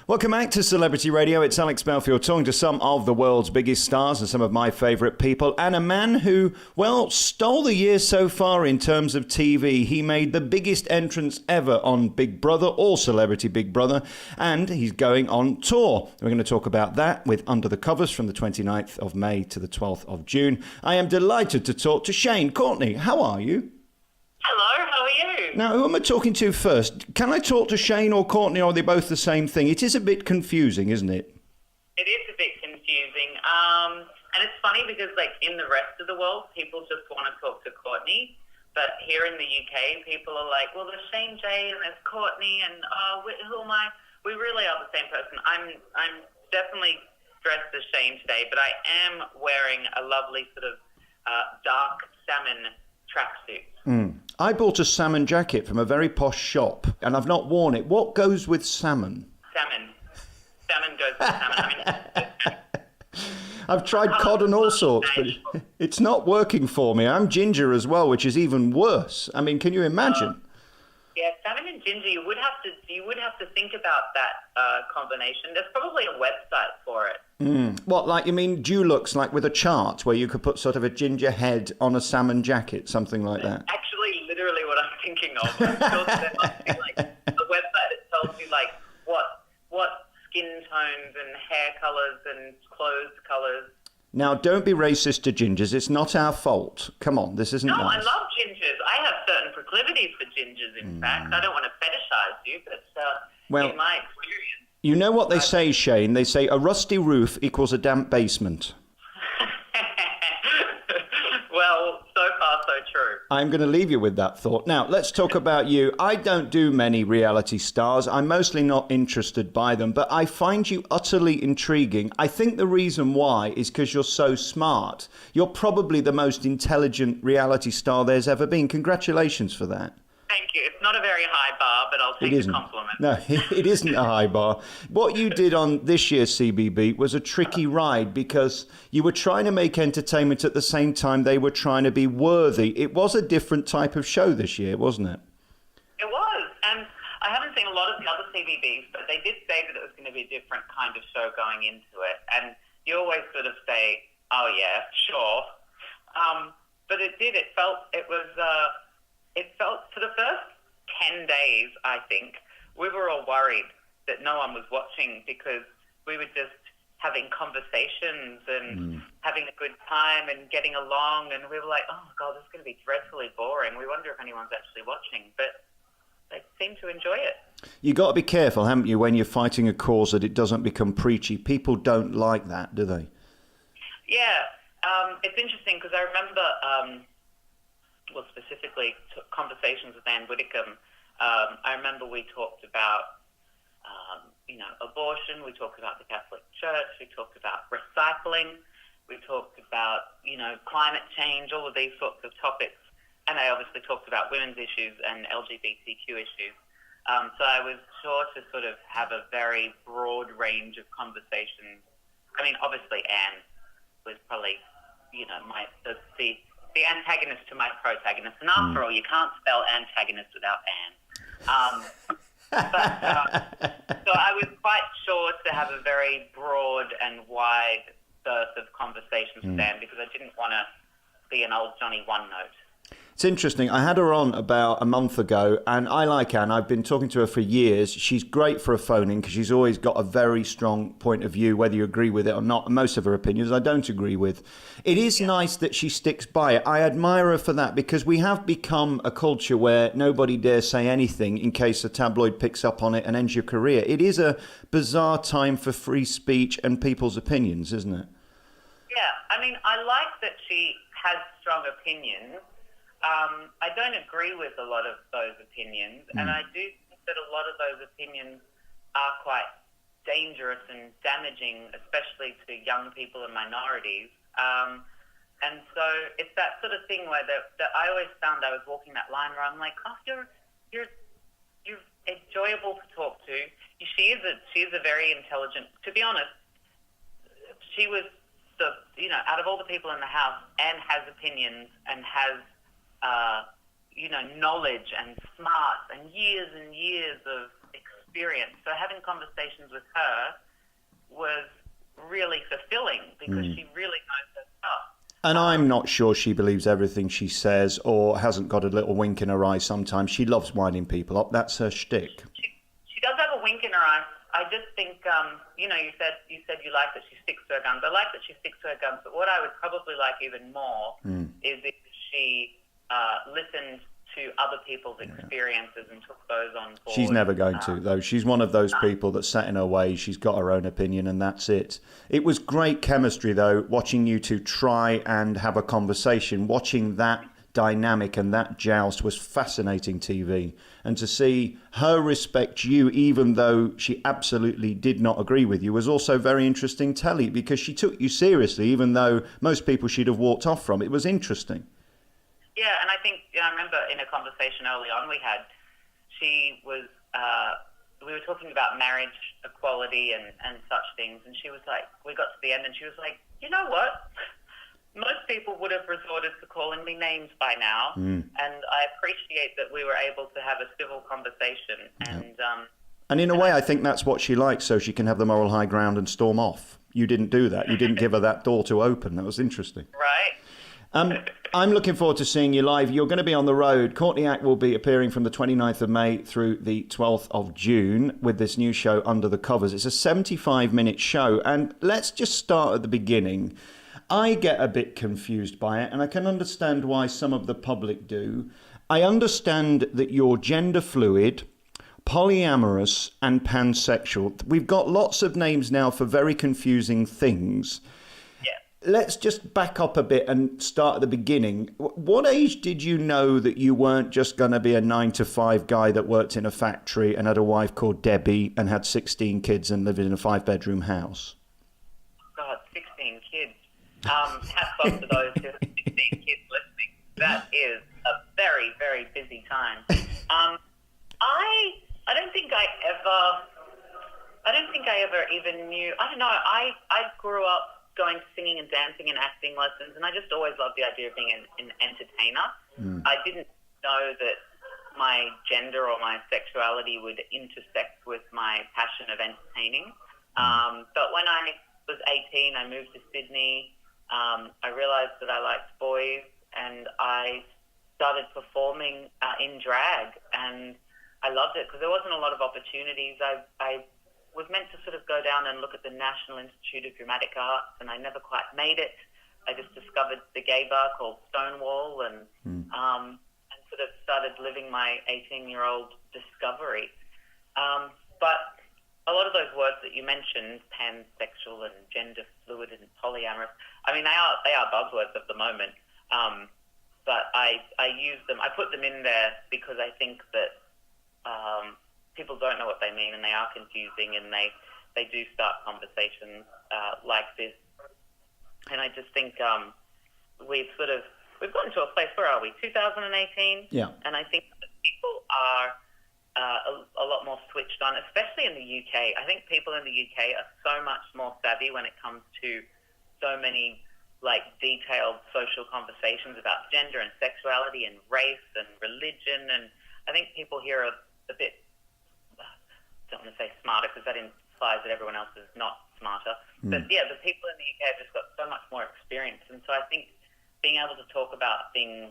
Welcome back to Celebrity Radio. It's Alex Belfield talking to some of the world's biggest stars and some of my favourite people. And a man who, well, stole the year so far in terms of TV. He made the biggest entrance ever on Big Brother or Celebrity Big Brother. And he's going on tour. We're going to talk about that with Under the Covers from the 29th of May to the 12th of June. I am delighted to talk to Shane. Courtney, how are you? Hello, how are you? Now, who am I talking to first? Can I talk to Shane or Courtney, or are they both the same thing? It is a bit confusing, isn't it? It is a bit confusing. And it's funny because, in the rest of the world, people just want to talk to Courtney. But here in the UK, people are like, well, there's Shane J and there's Courtney and, who am I? We really are the same person. I'm definitely dressed as Shane today, but I am wearing a lovely sort of dark salmon tracksuit. I bought a salmon jacket from a very posh shop, and I've not worn it. What goes with salmon? Salmon. Salmon goes with salmon. I've tried cod and all sorts, but it's not working for me. I'm ginger as well, which is even worse. I mean, can you imagine? Yeah, salmon and ginger, you would have to think about that combination. There's probably a website for it. What, you mean Dulux, with a chart where you could put sort of a ginger head on a salmon jacket, something like that? Actually, literally what I'm thinking of. I'm sure there must be a website that tells you what skin tones and hair colours and clothes colours. Now, don't be racist to gingers. It's not our fault. Come on, this isn't No, nice. I love gingers. I have certain proclivities for gingers, in fact. I don't want to fetishize you, but in my experience. You know what they say, Shane? They say a rusty roof equals a damp basement. Well, so far so true. I'm going to leave you with that thought. Now, let's talk about you. I don't do many reality stars. I'm mostly not interested by them, but I find you utterly intriguing. I think the reason why is because you're so smart. You're probably the most intelligent reality star there's ever been. Congratulations for that. Thank you. It's not a very high bar, but I'll take the compliment. No, it isn't a high bar. What you did on this year's CBB was a tricky ride because you were trying to make entertainment at the same time they were trying to be worthy. It was a different type of show this year, wasn't it? It was. And I haven't seen a lot of the other CBBs, but they did say that it was going to be a different kind of show going into it. And you always sort of say, oh, yeah, sure. But it did. It felt for the first 10 days, I think, we were all worried that no one was watching because we were just having conversations and having a good time and getting along. And we were like, oh, my God, this is going to be dreadfully boring. We wonder if anyone's actually watching. But they seem to enjoy it. You got to be careful, haven't you, when you're fighting a cause that it doesn't become preachy. People don't like that, do they? Yeah. It's interesting because I remember... specifically conversations with Widdecombe. I remember we talked about, abortion. We talked about the Catholic Church. We talked about recycling. We talked about, climate change, all of these sorts of topics. And I obviously talked about women's issues and LGBTQ issues. So I was sure to sort of have a very broad range of conversations. I mean, obviously Anne was probably, the antagonist to my protagonist. And after all, you can't spell antagonist without Anne. So I was quite sure to have a very broad and wide berth of conversations with Anne because I didn't want to be an old Johnny One Note. It's interesting. I had her on about a month ago, and I like Anne. I've been talking to her for years. She's great for a phone-in because she's always got a very strong point of view, whether you agree with it or not. Most of her opinions I don't agree with. It is nice that she sticks by it. I admire her for that because we have become a culture where nobody dares say anything in case a tabloid picks up on it and ends your career. It is a bizarre time for free speech and people's opinions, isn't it? Yeah, I mean, I like that she has strong opinions. I don't agree with a lot of those opinions, and I do think that a lot of those opinions are quite dangerous and damaging, especially to young people and minorities. And so it's that sort of thing where that I always found I was walking that line where I'm like, oh, you're enjoyable to talk to. She is a very intelligent. To be honest, she was out of all the people in the house, Anne has opinions and has knowledge and smarts and years of experience. So having conversations with her was really fulfilling because she really knows her stuff. And I'm not sure she believes everything she says or hasn't got a little wink in her eye sometimes. She loves winding people up. That's her shtick. She does have a wink in her eye. I just think, you said you like that she sticks to her guns. I like that she sticks to her guns, but what I would probably like even more is if she listened to other people's experiences and took those on board. She's never going to, though. She's one of those people that's set in her ways. She's got her own opinion, and that's it. It was great chemistry, though, watching you two try and have a conversation. Watching that dynamic and that joust was fascinating TV. And to see her respect you, even though she absolutely did not agree with you, was also very interesting telly, because she took you seriously, even though most people she'd have walked off from. It was interesting. Yeah, and I think, I remember in a conversation early on we had, we were talking about marriage equality and such things, and she was like, we got to the end and she was like, you know what? Most people would have resorted to calling me names by now, and I appreciate that we were able to have a civil conversation. And in a way, I think that's what she likes, so she can have the moral high ground and storm off. You didn't do that. You didn't give her that door to open. That was interesting. Right. I'm looking forward to seeing you live. You're going to be on the road. Courtney Act will be appearing from the 29th of May through the 12th of June with this new show, Under the Covers. It's a 75-minute show, and let's just start at the beginning. I get a bit confused by it, and I can understand why some of the public do. I understand that you're gender fluid, polyamorous, and pansexual. We've got lots of names now for very confusing things. Let's just back up a bit and start at the beginning. What age did you know that you weren't just going to be a 9-to-5 guy that worked in a factory and had a wife called Debbie and had 16 kids and lived in a 5-bedroom house? God, 16 kids. Hats off to those who have 16 kids listening. That is a very, very busy time. I don't think I ever even knew. I don't know. I grew up going to singing and dancing and acting lessons, and I just always loved the idea of being an entertainer. I didn't know that my gender or my sexuality would intersect with my passion of entertaining. But when I was 18, I moved to Sydney. I realised that I liked boys, and I started performing in drag, and I loved it because there wasn't a lot of opportunities. I was meant to sort of go down and look at the National Institute of Dramatic Arts, and I never quite made it. I just discovered the gay bar called Stonewall and sort of started living my 18-year-old discovery. But a lot of those words that you mentioned, pansexual and gender fluid and polyamorous, I mean, they are buzzwords of the moment. But I use them, I put them in there because I think that people don't know what they mean, and they are confusing, and they do start conversations like this. And I just think we've gotten to a place, where are we, 2018? Yeah. And I think that people are a lot more switched on, especially in the UK. I think people in the UK are so much more savvy when it comes to so many detailed social conversations about gender and sexuality and race and religion. And I think people here are a bit, I don't want to say smarter because that implies that everyone else is not smarter. But yeah, the people in the UK have just got so much more experience. And so I think being able to talk about things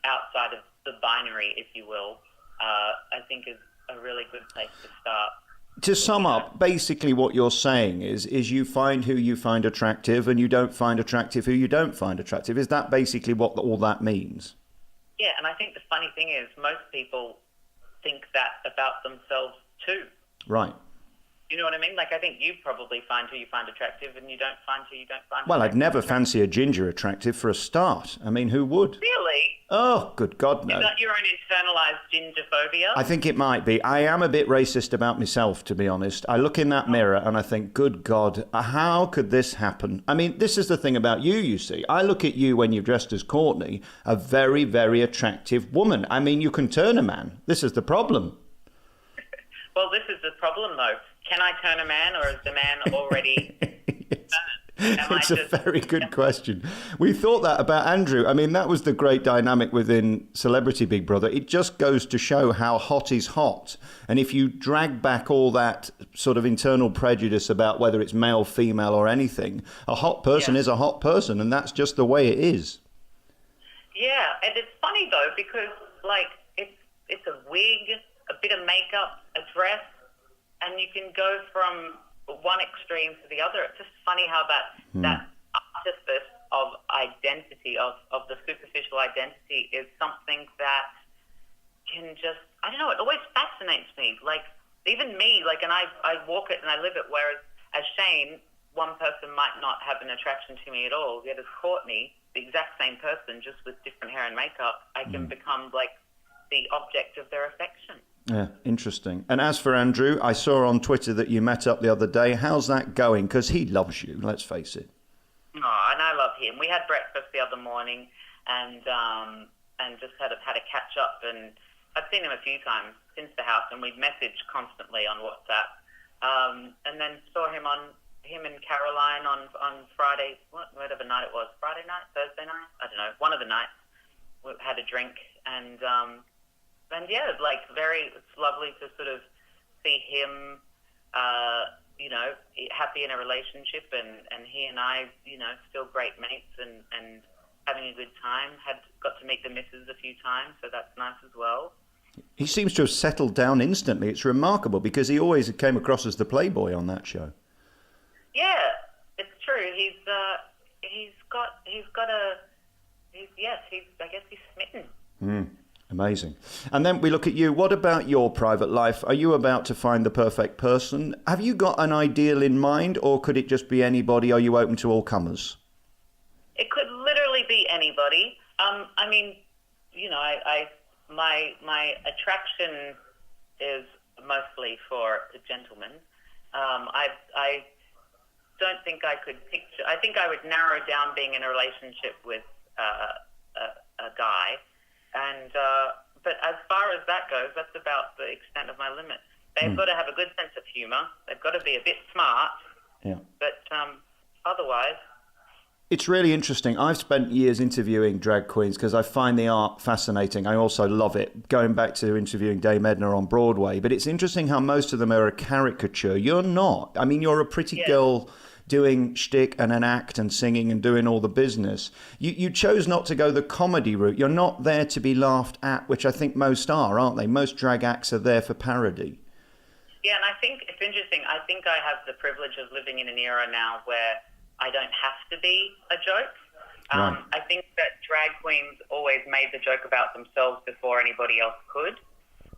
outside of the binary, if you will, I think is a really good place to start. To sum up, basically what you're saying is you find who you find attractive and you don't find attractive who you don't find attractive. Is that basically what all that means? Yeah, and I think the funny thing is most people think that about themselves too. Right. You know what I mean? I think you probably find who you find attractive and you don't find who you don't find Well, attractive. I'd never fancy a ginger attractive for a start. I mean, who would? Really? Oh, good God, no. Is that your own internalized gingerphobia? I think it might be. I am a bit racist about myself, to be honest. I look in that mirror and I think, good God, how could this happen? I mean, this is the thing about you see. I look at you when you're dressed as Courtney, a very, very attractive woman. I mean, you can turn a man. This is the problem. Well, this is the problem, though. Can I turn a man, or is the man already Yes. It's a very good question. We thought that about Andrew. I mean, that was the great dynamic within Celebrity Big Brother. It just goes to show how hot is hot. And if you drag back all that sort of internal prejudice about whether it's male, female or anything, a hot person is a hot person, and that's just the way it is. Yeah, and it's funny though, because like it's a wig, a bit of makeup, a dress, and you can go from one extreme to the other. It's just funny how that artifice of identity, of the superficial identity, is something that can just, I don't know, it always fascinates me. Like, even me, like, and I walk it and I live it, whereas as Shane, one person might not have an attraction to me at all, yet as Courtney, the exact same person, just with different hair and makeup, I can become, like, the object of their affection. Yeah, interesting. And as for Andrew, I saw on Twitter that you met up the other day. How's that going? Because he loves you, let's face it. Oh, and I love him. We had breakfast the other morning and just had a catch up. And I've seen him a few times since the house, and we've messaged constantly on WhatsApp. And then saw him and Caroline on Friday, whatever night it was, Friday night, Thursday night, I don't know, one of the nights. We had a drink and yeah, like it's lovely to sort of see him, happy in a relationship, and he and I, still great mates and having a good time. Got to meet the missus a few times, so that's nice as well. He seems to have settled down instantly. It's remarkable because he always came across as the playboy on that show. Yeah, it's true. I guess he's smitten. Amazing. And then we look at you. What about your private life? Are you about to find the perfect person? Have you got an ideal in mind, or could it just be anybody? Are you open to all comers? It could literally be anybody. I mean, my attraction is mostly for a gentleman. I don't think I could picture. I think I would narrow down being in a relationship with a guy, and but as far as that goes, that's about the extent of my limit. They've got to have a good sense of humour. They've got to be a bit smart. Yeah. But otherwise. It's really interesting. I've spent years interviewing drag queens because I find the art fascinating. I also love it, going back to interviewing Dame Edna on Broadway. But it's interesting how most of them are a caricature. You're not. I mean, you're a pretty girl doing shtick and an act and singing and doing all the business. You chose not to go the comedy route. You're not there to be laughed at, which I think most are, aren't they? Most drag acts are there for parody. Yeah, and I think it's interesting. I think I have the privilege of living in an era now where I don't have to be a joke. Right. I think that drag queens always made the joke about themselves before anybody else could.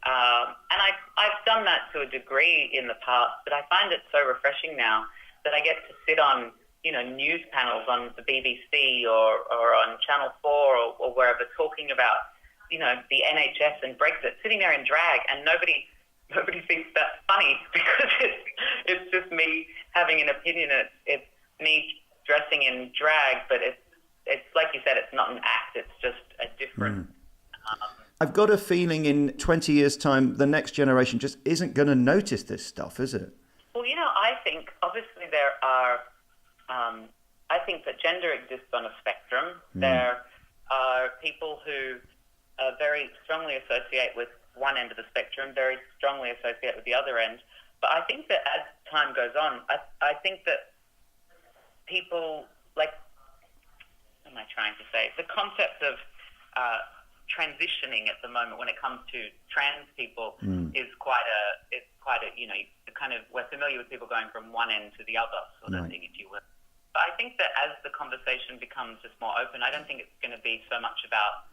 And I've done that to a degree in the past, but I find it so refreshing now that I get to sit on, news panels on the BBC or on Channel 4 or wherever talking about, the NHS and Brexit, sitting there in drag, and nobody thinks that's funny because it's just me having an opinion. It's me dressing in drag, but it's like you said, it's not an act. It's just a different. I've got a feeling in 20 years' time, the next generation just isn't going to notice this stuff, is it? Well, I think obviously there are. I think that gender exists on a spectrum. There are people who very strongly associate with one end of the spectrum, very strongly associate with the other end. But I think that as time goes on, I think that people, like, what am I trying to say? The concept of transitioning at the moment when it comes to trans people is quite a, we're familiar with people going from one end to the other sort of thing, if you will. But I think that as the conversation becomes just more open, I don't think it's going to be so much about,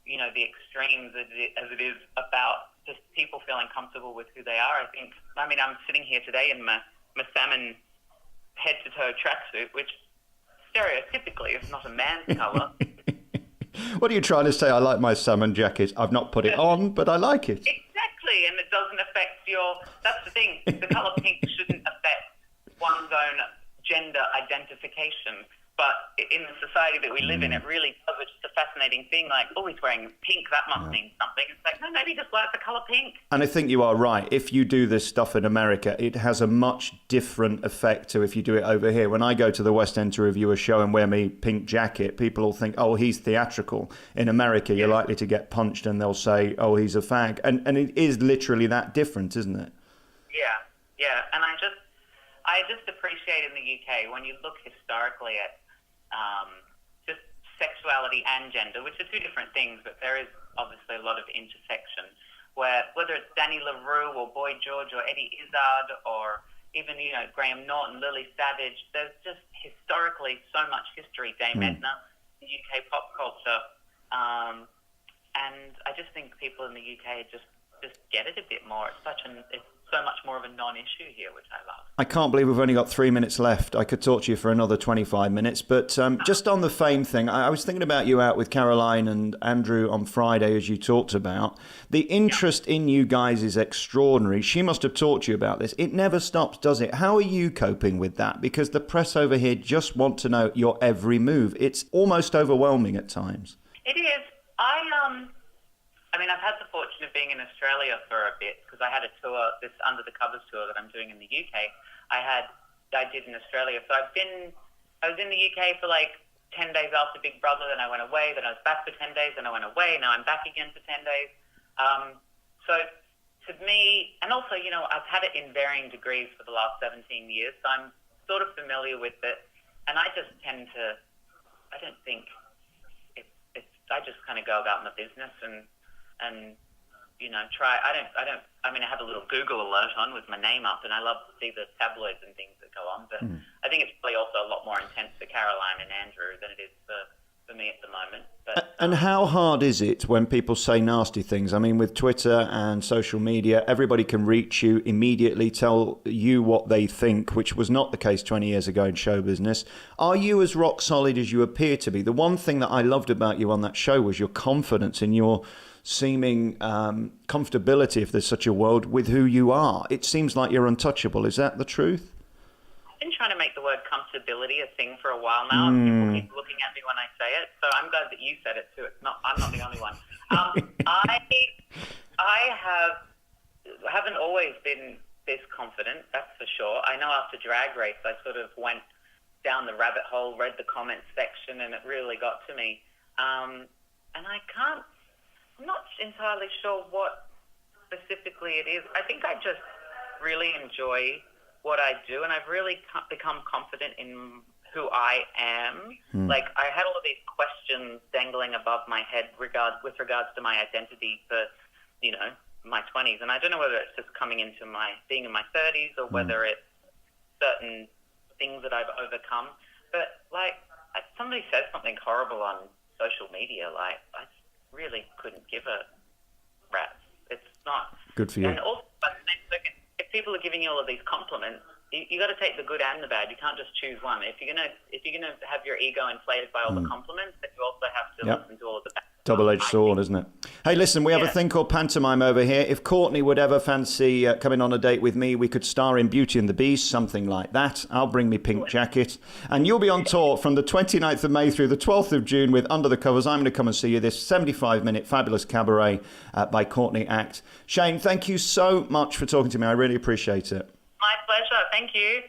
the extremes as it is about just people feeling comfortable with who they are. I'm sitting here today in my salmon head-to-toe tracksuit, which stereotypically is not a man's colour. What are you trying to say? I like my salmon jacket. I've not put it on, but I like it. Exactly, and it doesn't affect that's the thing. The colour pink shouldn't affect one's own gender identification. But in the society that we live in, it really does. It's just a fascinating fascinating thing. Like, oh, he's wearing pink. That must mean something. It's like, no, maybe he just likes the colour pink. And I think you are right. If you do this stuff in America, it has a much different effect to if you do it over here. When I go to the West End to review a show and wear my pink jacket, people will think, oh, he's theatrical. In America, you're likely to get punched and they'll say, oh, he's a fag. And it is literally that different, isn't it? Yeah. And I just appreciate in the UK, when you look historically at just sexuality and gender, which are two different things, but there is obviously a lot of intersection, where whether it's Danny LaRue or Boy George or Eddie Izzard or even, Graham Norton, Lily Savage, there's just historically so much history, Dame Edna, the UK pop culture, and I just think people in the UK just get it a bit more. It's so much more of a non-issue here, which I love. I can't believe we've only got 3 minutes left. I could talk to you for another 25 minutes. But just on the fame thing, I was thinking about you out with Caroline and Andrew on Friday, as you talked about. The interest in you guys is extraordinary. She must have talked to you about this. It never stops, does it? How are you coping with that? Because the press over here just want to know your every move. It's almost overwhelming at times. It is. I've had the fortune of being in Australia for a bit because I had a tour, this Under the Covers tour that I'm doing in the UK. I did in Australia. So I was in the UK for like 10 days after Big Brother, then I went away, then I was back for 10 days, then I went away, now I'm back again for 10 days. So to me, and also, I've had it in varying degrees for the last 17 years, so I'm sort of familiar with it. And I just tend to, I don't think, I just kind of go about my business and try. I have a little Google alert on with my name up, and I love to see the tabloids and things that go on. But I think it's probably also a lot more intense for Caroline and Andrew than it is for me at the moment. But, and how hard is it when people say nasty things? I mean, with Twitter and social media, everybody can reach you immediately, tell you what they think, which was not the case 20 years ago in show business. Are you as rock solid as you appear to be? The one thing that I loved about you on that show was your confidence in your seeming comfortability, if there's such a word, with who you are. It seems like you're untouchable. Is that the truth? I've been trying to make the word comfortability a thing for a while now. People keep looking at me when I say it, so I'm glad that you said it too. I'm not the only one. I haven't always been this confident, that's for sure. I know after Drag Race, I sort of went down the rabbit hole, read the comments section, and it really got to me. And I'm not entirely sure what specifically it is. I think I just really enjoy what I do, and I've really become confident in who I am. Like, I had all of these questions dangling above my head with regards to my identity for, my 20s, and I don't know whether it's just coming into being in my 30s or whether it's certain things that I've overcome. But, if somebody says something horrible on social media, I really couldn't give a rat's. It's not good for you. And also, by the same token, if people are giving you all of these compliments, you got to take the good and the bad. You can't just choose one. If you're gonna have your ego inflated by all the compliments, then you also have to listen to all of the bad. Double-edged sword, isn't it? Hey, listen, we have a thing called pantomime over here. If Courtney would ever fancy coming on a date with me, we could star in Beauty and the Beast, something like that. I'll bring me pink jacket. And you'll be on tour from the 29th of May through the 12th of June with Under the Covers. I'm going to come and see you, this 75-minute fabulous cabaret by Courtney Act. Shane, thank you so much for talking to me. I really appreciate it. My pleasure. Thank you.